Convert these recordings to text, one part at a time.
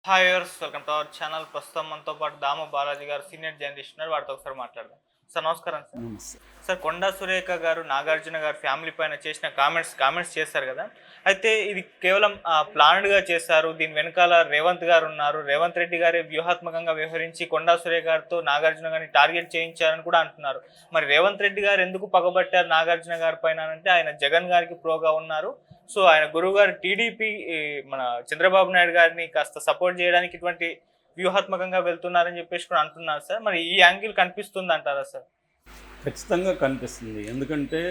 Hi viewers, welcome to our channel. ప్రస్తుతం మనతో పాటు దాము బాలాజీ గారు సీనియర్ జర్నలిస్ట్ ఉన్నారు. వారితో ఒకసారి మాట్లాడదాం. సార్ నమస్కారం సార్. నమస్తే. సార్, కొండా సురేఖ గారు నాగార్జున గారు ఫ్యామిలీ పైన చేసిన కామెంట్స్ చేశారు కదా. అయితే ఇది కేవలం ప్లాన్డ్గా చేశారు. దీని వెనకాల రేవంత్ గారు ఉన్నారు. రేవంత్ రెడ్డి గారే వ్యూహాత్మకంగా వ్యవహరించి కొండా సురేఖ గారితో నాగార్జున గారిని టార్గెట్ చేయించారని కూడా అంటున్నారు. మరి రేవంత్ రెడ్డి గారు ఎందుకు పగబట్టారు నాగార్జున గారి పైన అంటే ఆయన జగన్ గారికి ప్రోగా ఉన్నారు. సో ఆయన గురువు గారు టీడీపీ మన చంద్రబాబు నాయుడు గారిని కాస్త సపోర్ట్ చేయడానికి ఇటువంటి వ్యూహాత్మకంగా వెళ్తున్నారని చెప్పేసి కూడా అంటున్నారు సార్. మరి ఈ యాంగిల్ కనిపిస్తుంది అంటారా సార్? ఖచ్చితంగా కనిపిస్తుంది. ఎందుకంటే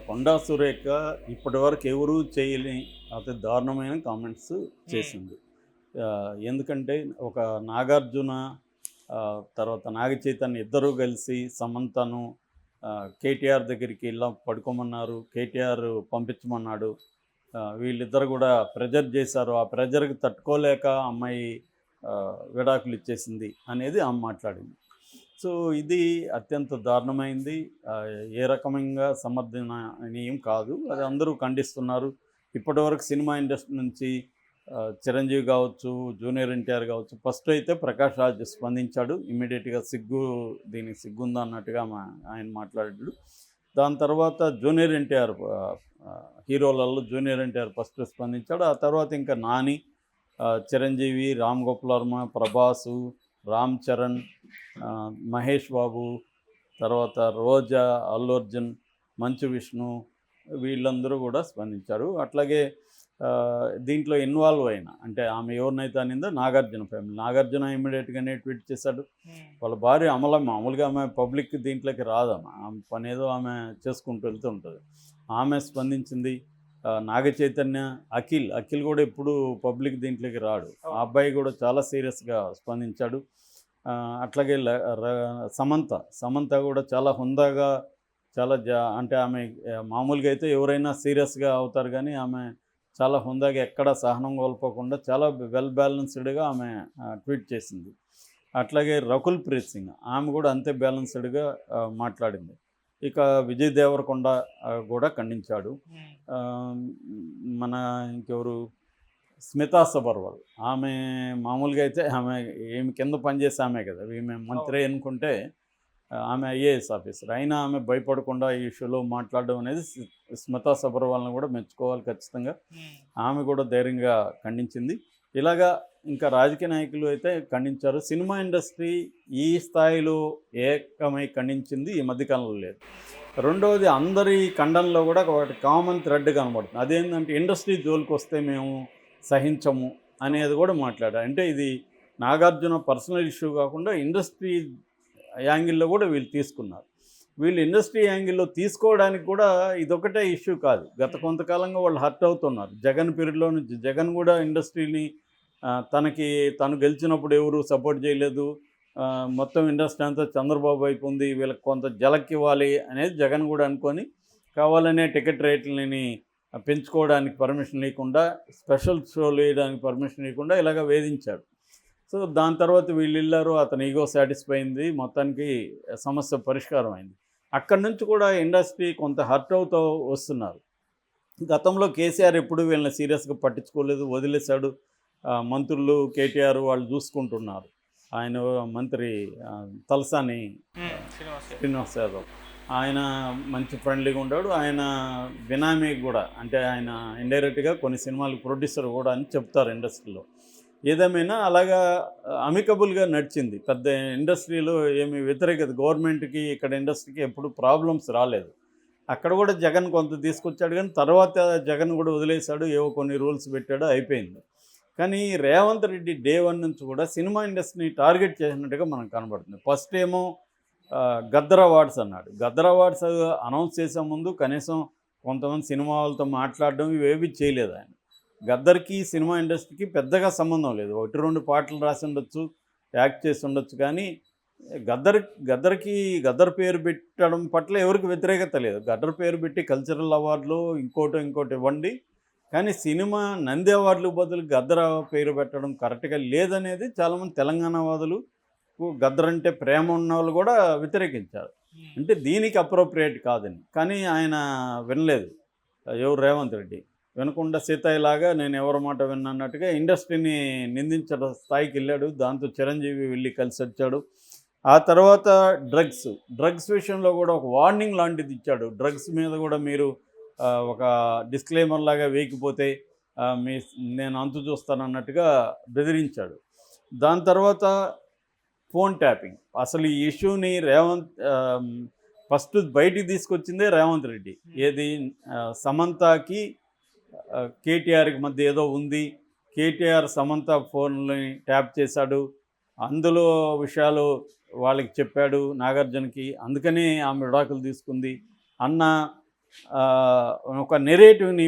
కొండా సురేఖ ఇప్పటివరకు ఎవరూ చేయని అతి దారుణమైన కామెంట్స్ చేసింది. ఎందుకంటే ఒక నాగార్జున తర్వాత నాగ చైతన్య ఇద్దరూ కలిసి సమంతను కేటీఆర్ దగ్గరికి ఇలా పడుకోమన్నారు, కేటీఆర్ పంపించమన్నాడు. వీళ్ళిద్దరు కూడా ప్రెజర్ చేశారు. ఆ ప్రెజర్కి తట్టుకోలేక అమ్మాయి విడాకులు ఇచ్చేసింది అనేది ఆమె మాట్లాడింది. సో ఇది అత్యంత దారుణమైంది. ఏ రకమంగా సమర్థనీయం కాదు. అది అందరూ ఖండిస్తున్నారు. ఇప్పటివరకు సినిమా ఇండస్ట్రీ నుంచి చిరంజీవి కావచ్చు, జూనియర్ ఎన్టీఆర్ కావచ్చు, ఫస్ట్ అయితే ప్రకాష్ రాజ్ స్పందించాడు. ఇమ్మీడియట్గా దీనికి సిగ్గుందా అన్నట్టుగా ఆయన మాట్లాడాడు. దాని తర్వాత జూనియర్ ఎన్టీఆర్ హీరోలలో జూనియర్ ఎన్టీఆర్ ఫస్ట్ స్పందించాడు. ఆ తర్వాత ఇంకా నాని, చిరంజీవి, రామ్ గోపాల్ వర్మ, ప్రభాసు, రామ్ చరణ్, మహేష్ బాబు, తర్వాత రోజా, అల్లు అర్జున్, మంచు విష్ణు, వీళ్ళందరూ కూడా స్పందించారు. అట్లాగే దీంట్లో ఇన్వాల్వ్ అయిన అంటే ఆమె ఎవరినైతే అనిందో నాగార్జున ఫ్యామిలీ. నాగార్జున ఇమ్మీడియట్గానే ట్వీట్ చేశాడు. వాళ్ళ భార్య అమల మామూలుగా ఆమె పబ్లిక్ దీంట్లోకి రాదమ్మా, ఆమె పని ఏదో ఆమె చేసుకుంటూ వెళ్తూ ఉంటుంది. ఆమె స్పందించింది. నాగ చైతన్య, అఖిల్ కూడా ఎప్పుడు పబ్లిక్ దీంట్లోకి రాడు. ఆ అబ్బాయి కూడా చాలా సీరియస్గా స్పందించాడు. అట్లాగే సమంత కూడా చాలా హుందాగా, చాలా అంటే ఆమె మామూలుగా అయితే ఎవరైనా సీరియస్గా అవుతారు, కానీ ఆమె చాలా హుందాగా ఎక్కడ సహనం కోల్పోకుండా చాలా వెల్ బ్యాలెన్స్డ్గా ఆమె ట్వీట్ చేసింది. అట్లాగే రకుల్ ప్రీత్ సింగ్, ఆమె కూడా అంతే బ్యాలెన్స్డ్గా మాట్లాడింది. ఇక విజయ్ దేవరకొండ కూడా ఖండించాడు. మన ఇంకెవరు, స్మితా సబర్వాల్, ఆమె మామూలుగా అయితే ఆమె ఏమి కింద పనిచేసే ఆమె కదా, ఈమె మంత్రి అనుకుంటే ఆమె ఐఏఎస్ ఆఫీసర్ అయినా ఆమె భయపడకుండా ఈ ఇష్యూలో మాట్లాడడం అనేది స్మితా సబర్వాల్ని కూడా మెచ్చుకోవాలి ఖచ్చితంగా. ఆమె కూడా ధైర్యంగా ఖండించింది. ఇలాగా ఇంకా రాజకీయ నాయకులు అయితే ఖండించారు. సినిమా ఇండస్ట్రీ ఈ స్థాయిలో ఏకమై ఖండించింది ఈ మధ్యకాలంలో లేదు. రెండవది, అందరి ఖండనలో కూడా ఒకటి కామన్ థ్రెడ్ కనబడుతుంది. అదేంటంటే ఇండస్ట్రీ జోలికి వస్తే మేము సహించము అనేది కూడా మాట్లాడారు. అంటే ఇది నాగార్జున పర్సనల్ ఇష్యూ కాకుండా ఇండస్ట్రీ యాంగిల్లో కూడా వీళ్ళు తీసుకున్నారు. వీళ్ళు ఇండస్ట్రీ యాంగిల్లో తీసుకోవడానికి కూడా ఇదొకటే ఇష్యూ కాదు. గత కొంతకాలంగా వాళ్ళు హర్ట్ అవుతున్నారు. జగన్ పీరియడ్లో నుంచి జగన్ కూడా ఇండస్ట్రీని తను గెలిచినప్పుడు ఎవరు సపోర్ట్ చేయలేదు, మొత్తం ఇండస్ట్రీ అంతా చంద్రబాబు వైపు ఉంది, వీళ్ళకి కొంత జలక్కివ్వాలి అనేది జగన్ కూడా అనుకొని కావాలనే టికెట్ రేట్లని పెంచుకోవడానికి పర్మిషన్ లేకుండా, స్పెషల్ షోలు వేయడానికి పర్మిషన్ లేకుండా ఇలాగ వేధించాడు. సో దాని తర్వాత వీళ్ళు వెళ్ళారు, అతని ఈగో సాటిస్ఫై అయింది, మొత్తానికి సమస్య పరిష్కారం అయింది. అక్కడి నుంచి కూడా ఇండస్ట్రీ కొంత హర్ట్ అవుతూ వస్తున్నారు. గతంలో కేసీఆర్ ఎప్పుడు వీళ్ళని సీరియస్గా పట్టించుకోలేదు, వదిలేశాడు. మంత్రులు కేటీఆర్ వాళ్ళు చూసుకుంటున్నారు. ఆయన మంత్రి తలసాని శ్రీనివాస్ యాదవ్, ఆయన మంచి ఫ్రెండ్లీగా ఉంటాడు. ఆయన బినామీ కూడా, అంటే ఆయన ఇండైరెక్ట్గా కొన్ని సినిమాలకు ప్రొడ్యూసర్ కూడా అని చెప్తారు ఇండస్ట్రీలో. ఏదేమైనా అలాగా అమికబుల్గా నడిచింది. పెద్ద ఇండస్ట్రీలో ఏమి వ్యతిరేకత, గవర్నమెంట్కి ఇక్కడ ఇండస్ట్రీకి ఎప్పుడు ప్రాబ్లమ్స్ రాలేదు. అక్కడ కూడా జగన్ కొంత తీసుకొచ్చాడు, కానీ తర్వాత జగన్ కూడా వదిలేశాడు, ఏవో కొన్ని రూల్స్ పెట్టాడు, అయిపోయింది. కానీ రేవంత్ రెడ్డి డే 1 నుంచి కూడా సినిమా ఇండస్ట్రీని టార్గెట్ చేసినట్టుగా మనకు కనబడుతుంది. ఫస్ట్ ఏమో గద్దర్ అవార్డ్స్ అన్నాడు. గద్దర్ అవార్డ్స్ అనౌన్స్ చేసే ముందు కనీసం కొంతమంది సినిమా వాళ్ళతో మాట్లాడడం ఇవేవి చేయలేదు ఆయన. గద్దర్కి సినిమా ఇండస్ట్రీకి పెద్దగా సంబంధం లేదు. 1-2 పాటలు రాసి ఉండొచ్చు, యాక్ట్ చేసి ఉండొచ్చు, కానీ గద్దర్ పేరు పెట్టడం పట్ల ఎవరికి వ్యతిరేకత లేదు. గద్దర్ పేరు పెట్టి కల్చరల్ అవార్డులు ఇంకోటి ఇవ్వండి, కానీ సినిమా నంది అవార్డులకు బదులు గద్దర్ పేరు పెట్టడం కరెక్ట్గా లేదనేది చాలామంది తెలంగాణ వాదులు, గద్దర్ అంటే ప్రేమ ఉన్న వాళ్ళు కూడా వ్యతిరేకించారు. అంటే దీనికి అప్రోప్రియేట్ కాదని. కానీ ఆయన వినలేదు, ఎవరు రేవంత్ రెడ్డి. వినకుండా సీతయ్యలాగా నేను ఎవరి మాట విన్నట్టుగా ఇండస్ట్రీని నిందించడం స్థాయికి వెళ్ళాడు. దాంతో చిరంజీవి వెళ్ళి కలిసి వచ్చాడు. ఆ తర్వాత డ్రగ్స్ విషయంలో కూడా ఒక వార్నింగ్ లాంటిది ఇచ్చాడు. డ్రగ్స్ మీద కూడా మీరు ఒక డిస్క్లైమర్ లాగా వేయకపోతే మీ నేను అంతు చూస్తానన్నట్టుగా బెదిరించాడు. దాని తర్వాత ఫోన్ ట్యాపింగ్, అసలు ఈ ఇష్యూని ఫస్ట్ బయటికి తీసుకొచ్చిందే రేవంత్ రెడ్డి. ఏది సమంతకి కేటీఆర్కి మధ్య ఏదో ఉంది, కేటీఆర్ సమంత ఫోన్ని ట్యాప్ చేశాడు, అందులో విషయాలు వాళ్ళకి చెప్పాడు నాగార్జునకి, అందుకని ఆమె విడాకులు తీసుకుంది అన్న ఒక నెరేటివ్ని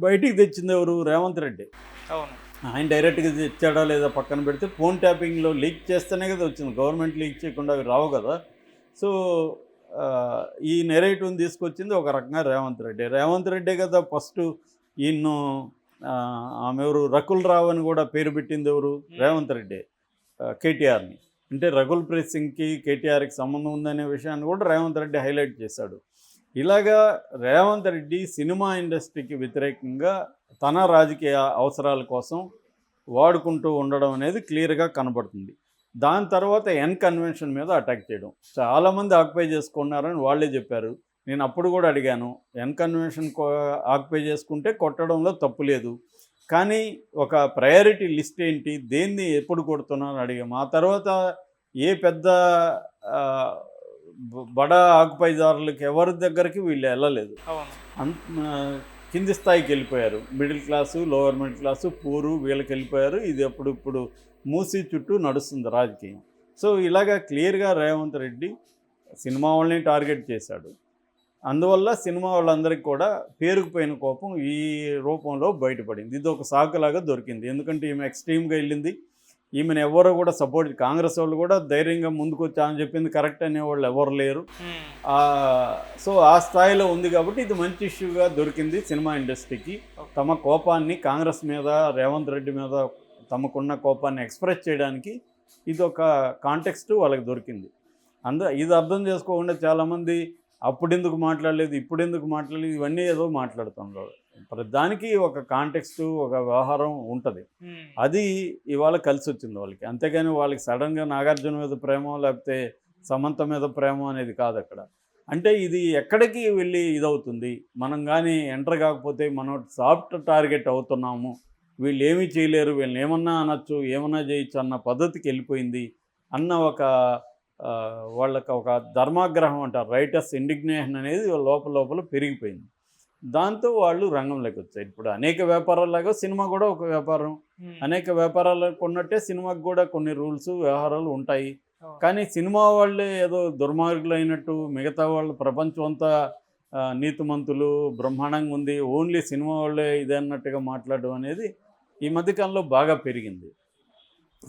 బయటికి తెచ్చింది ఎవరు? రేవంత్ రెడ్డి. అవును, ఆయన డైరెక్ట్గా తెచ్చాడా లేదా పక్కన పెడితే, ఫోన్ ట్యాపింగ్లో లీక్ చేస్తేనే కదా వచ్చింది, గవర్నమెంట్ లీక్ చేయకుండా అవి రావు కదా. సో ఈ నెరేటివ్ని తీసుకొచ్చింది ఒక రకంగా రేవంత్ రెడ్డే కదా ఫస్ట్. ఈయన్ను ఆమె ఎవరు రకుల్ రావు అని కూడా పేరు పెట్టింది ఎవరు? రేవంత్ రెడ్డి కేటీఆర్ని. అంటే రకుల్ ప్రీత్ సింగ్కి కేటీఆర్కి సంబంధం ఉందనే విషయాన్ని కూడా రేవంత్ రెడ్డి హైలైట్ చేశాడు. ఇలాగా రేవంత్ రెడ్డి సినిమా ఇండస్ట్రీకి వ్యతిరేకంగా తన రాజకీయ అవసరాల కోసం వాడుకుంటూ ఉండడం అనేది క్లియర్గా కనబడుతుంది. దాని తర్వాత కన్వెన్షన్ మీద అటాక్ చేయడం, చాలామంది ఆక్యుపై చేసుకున్నారని వాళ్ళే చెప్పారు. నేను అప్పుడు కూడా అడిగాను, కన్వెన్షన్ ఆక్యుపై చేసుకుంటే కొట్టడంలో తప్పు లేదు, కానీ ఒక ప్రయారిటీ లిస్ట్ ఏంటి, దేన్ని ఎప్పుడు కొడుతున్నారని అడిగాము. ఆ తర్వాత ఏ పెద్ద బడా ఆక్యుపైదారులకి ఎవరి దగ్గరికి వీళ్ళు వెళ్ళలేదు. కింది స్థాయికి వెళ్ళిపోయారు, middle class, lower middle class, poor వీళ్ళకి వెళ్ళిపోయారు. ఇది ఇప్పుడు మూసి చుట్టూ నడుస్తుంది రాజకీయం. సో ఇలాగా క్లియర్గా రేవంత్ రెడ్డి సినిమా వాళ్ళని టార్గెట్ చేశాడు. అందువల్ల సినిమా వాళ్ళందరికీ కూడా పేరుకుపోయిన కోపం ఈ రూపంలో బయటపడింది. ఇది ఒక సాకులాగా దొరికింది. ఎందుకంటే ఈమె ఎక్స్ట్రీమ్గా వెళ్ళింది, ఈమెను ఎవరు కూడా సపోర్ట్, కాంగ్రెస్ వాళ్ళు కూడా ధైర్యంగా ముందుకు వచ్చి ఆమె చెప్పింది కరెక్ట్ అనేవాళ్ళు ఎవరు లేరు. సో ఆ స్థాయిలో ఉంది కాబట్టి ఇది మంచి ఇష్యూగా దొరికింది సినిమా ఇండస్ట్రీకి. తమ కోపాన్ని కాంగ్రెస్ మీద, రేవంత్ రెడ్డి మీద తమకున్న కోపాన్ని ఎక్స్ప్రెస్ చేయడానికి ఇది ఒక కాంటెక్స్ట్ వాళ్ళకి దొరికింది. ఇది అర్థం చేసుకోకుండా చాలామంది అప్పుడెందుకు మాట్లాడలేదు, ఇప్పుడెందుకు మాట్లాడలేదు, ఇవన్నీ ఏదో మాట్లాడుతున్నారు. దానికి ఒక కాంటెక్స్ట్, ఒక వ్యవహారం ఉంటుంది. అది ఇవాళ కలిసి వచ్చింది వాళ్ళకి. అంతేగాని వాళ్ళకి సడన్గా నాగార్జున మీద ప్రేమ లేకపోతే సమంత మీద ప్రేమ అనేది కాదు అక్కడ. అంటే ఇది ఎక్కడికి వెళ్ళి ఇదవుతుంది, మనం కానీ ఎంటర్ కాకపోతే మనం సాఫ్ట్ టార్గెట్ అవుతున్నాము, వీళ్ళు ఏమీ చేయలేరు, వీళ్ళని ఏమన్నా అనొచ్చు, ఏమన్నా చేయొచ్చు అన్న పద్ధతికి వెళ్ళిపోయింది అన్న ఒక వాళ్ళకి ఒక ధర్మాగ్రహం అంటారు, రైటర్స్ ఇండిగ్నేషన్ అనేది లోపల పెరిగిపోయింది. దాంతో వాళ్ళు రంగంలోకి వచ్చాయి. ఇప్పుడు అనేక వ్యాపారాల్లాగా సినిమా కూడా ఒక వ్యాపారం, అనేక వ్యాపారాలకు ఉన్నట్టే సినిమాకి కూడా కొన్ని రూల్స్, వ్యవహారాలు ఉంటాయి. కానీ సినిమా వాళ్ళే ఏదో దుర్మార్గులు అయినట్టు, మిగతా వాళ్ళు ప్రపంచం అంతా నీతిమంతులు బ్రహ్మాండంగా ఉంది, ఓన్లీ సినిమా వాళ్ళే ఇదే అన్నట్టుగా మాట్లాడడం అనేది ఈ మధ్యకాలంలో బాగా పెరిగింది.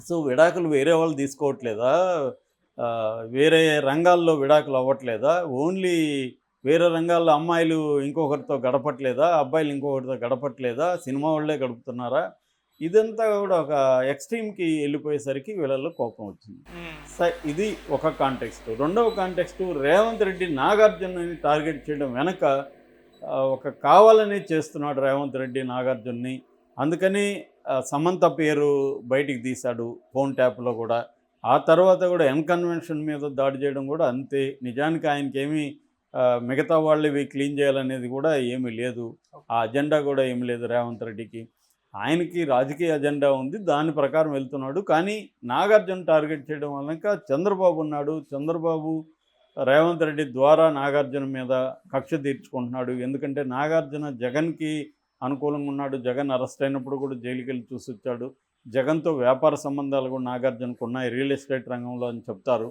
సో విడాకులు వేరే వాళ్ళు తీసుకోవట్లేదా, వేరే రంగాల్లో విడాకులు అవ్వట్లేదా, ఓన్లీ వేరే రంగాల్లో అమ్మాయిలు ఇంకొకరితో గడపట్లేదా, అబ్బాయిలు ఇంకొకరితో గడపట్లేదా, సినిమా వాళ్ళే గడుపుతున్నారా, ఇదంతా కూడా ఒక ఎక్స్ట్రీమ్కి వెళ్ళిపోయేసరికి వీళ్ళల్లో కోపం వచ్చింది. ఇది ఒక కాంటెక్స్ట్. రెండవ కాంటెక్స్ట్, రేవంత్ రెడ్డి నాగార్జునని టార్గెట్ చేయడం వెనక ఒక కావాలని చేస్తున్నాడు రేవంత్ రెడ్డి నాగార్జున్ని. అందుకని సమంత పేరు బయటికి తీశాడు ఫోన్ ట్యాప్లో కూడా. ఆ తర్వాత కూడా కన్వెన్షన్ మీద దాడి చేయడం కూడా అంతే. నిజానికి ఆయనకేమీ మిగతా వాళ్ళవి క్లీన్ చేయాలనేది కూడా ఏమీ లేదు, ఆ అజెండా కూడా ఏమీ లేదు రేవంత్ రెడ్డికి. ఆయనకి రాజకీయ అజెండా ఉంది, దాని ప్రకారం వెళ్తున్నాడు. కానీ నాగార్జున టార్గెట్ చేయడం వల్ల ఇంకా చంద్రబాబు ఉన్నాడు, చంద్రబాబు రేవంత్ రెడ్డి ద్వారా నాగార్జున మీద కక్ష తీర్చుకుంటున్నాడు. ఎందుకంటే నాగార్జున జగన్కి అనుకూలంగా ఉన్నాడు, జగన్ అరెస్ట్ అయినప్పుడు కూడా జైలుకి వెళ్ళి చూసి వచ్చాడు. జగన్తో వ్యాపార సంబంధాలు కూడా నాగార్జునకు ఉన్నాయి, రియల్ ఎస్టేట్ రంగంలో అని చెప్తారు.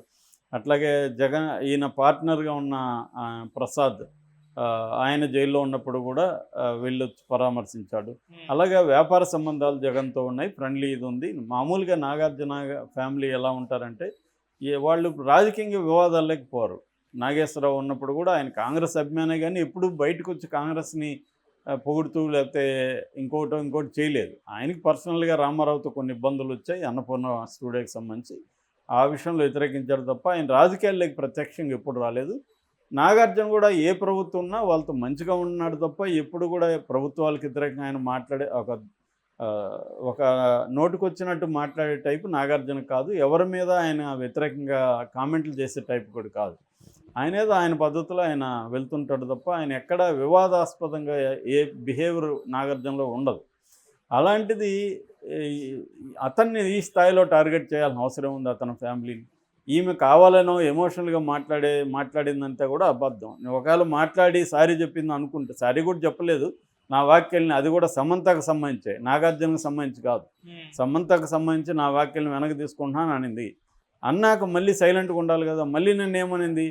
అట్లాగే ఈయన పార్ట్నర్గా ఉన్న ప్రసాద్, ఆయన జైల్లో ఉన్నప్పుడు కూడా వెళ్ళొచ్చి పరామర్శించాడు. అలాగే వ్యాపార సంబంధాలు జగన్తో ఉన్నాయి, ఫ్రెండ్లీ ఇది ఉంది. మామూలుగా నాగార్జున ఫ్యామిలీ ఎలా ఉంటారంటే వాళ్ళు రాజకీయంగా వివాదాల్లోకి పోరు. నాగేశ్వరరావు ఉన్నప్పుడు కూడా ఆయన కాంగ్రెస్ అభిమానే, కానీ ఎప్పుడు బయటకు వచ్చి కాంగ్రెస్ని పొగుడుతూ లేకపోతే ఇంకోటి చేయలేదు. ఆయనకి పర్సనల్గా రామారావుతో కొన్ని ఇబ్బందులు వచ్చాయి అన్నపూర్ణ స్టూడియోకి సంబంధించి, ఆ విషయంలో వ్యతిరేకించారు తప్ప ఆయన రాజకీయాల్లోకి ప్రత్యక్షంగా ఎప్పుడు రాలేదు. నాగార్జున కూడా ఏ ప్రభుత్వం ఉన్నా వాళ్ళతో మంచిగా ఉన్నాడు తప్ప ఎప్పుడు కూడా ప్రభుత్వాలకు వ్యతిరేకంగా ఆయన మాట్లాడే ఒక నోటికొచ్చినట్టు మాట్లాడే టైపు నాగార్జున కాదు. ఎవరి మీద ఆయన వ్యతిరేకంగా కామెంట్లు చేసే టైప్ కూడా కాదు. ఆయన ఏదో ఆయన పద్ధతిలో ఆయన వెళ్తుంటాడు తప్ప ఆయన ఎక్కడ వివాదాస్పదంగా ఏ బిహేవియర్ నాగార్జునలో ఉండదు. అలాంటిది అతన్ని ఈ స్థాయిలో టార్గెట్ చేయాల్సిన అవసరం ఉంది అతని ఫ్యామిలీని. ఈమె కావాలనో ఎమోషనల్గా మాట్లాడిందంటే కూడా అబద్ధం. ఒకవేళ మాట్లాడి సారీ చెప్పింది అనుకుంటే, సారీ కూడా చెప్పలేదు, నా వాక్యాలని అది కూడా సమంతకు సంబంధించే, నాగార్జునకు సంబంధించి కాదు, సమంతకు సంబంధించి నా వాక్యాలను వెనక్కి తీసుకుంటున్నాను అనింది. అన్నాక మళ్ళీ సైలెంట్గా ఉండాలి కదా. మళ్ళీ నన్ను ఏమనింది,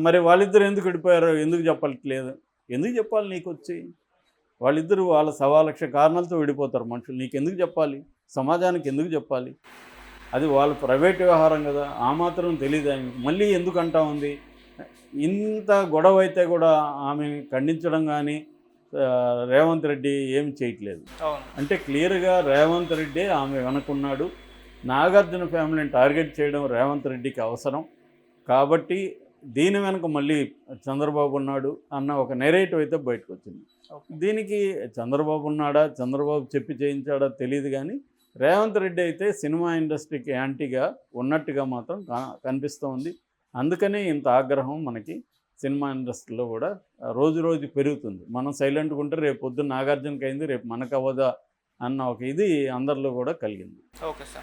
మరి వాళ్ళిద్దరు ఎందుకు విడిపోయారో ఎందుకు చెప్పట్లేదు? ఎందుకు చెప్పాలి నీకు వచ్చి? వాళ్ళిద్దరూ వాళ్ళ 1,00,000 కారణాలతో విడిపోతారు మనుషులు. నీకు ఎందుకు చెప్పాలి? సమాజానికి ఎందుకు చెప్పాలి? అది వాళ్ళ ప్రైవేట్ వ్యవహారం కదా. ఆ మాత్రం తెలియదు ఆమె. మళ్ళీ ఎందుకు అంటా ఉంది? ఇంత గొడవ అయితే కూడా ఆమె ఖండించడం కానీ రేవంత్ రెడ్డి ఏమి చేయట్లేదు. అంటే క్లియర్గా రేవంత్ రెడ్డి ఆమె వెనకున్నాడు. నాగార్జున ఫ్యామిలీని టార్గెట్ చేయడం రేవంత్ రెడ్డికి అవసరం కాబట్టి దీని వెనక మళ్ళీ చంద్రబాబు ఉన్నాడు అన్న ఒక నెరేటివ్ అయితే బయటకు వచ్చింది. దీనికి చంద్రబాబు ఉన్నాడా, చంద్రబాబు చెప్పి చేయించాడా తెలియదు, కానీ రేవంత్ రెడ్డి అయితే సినిమా ఇండస్ట్రీకి యాంటీగా ఉన్నట్టుగా మాత్రం కనిపిస్తూ ఉంది. అందుకనే ఇంత ఆగ్రహం మనకి సినిమా ఇండస్ట్రీలో కూడా రోజు రోజు పెరుగుతుంది. మనం సైలెంట్గా ఉంటే రేపు పొద్దున్న నాగార్జునకి అయింది, రేపు మనకు అవ్వదా అన్న ఒక ఇది అందరిలో కూడా కలిగింది. Okay sir.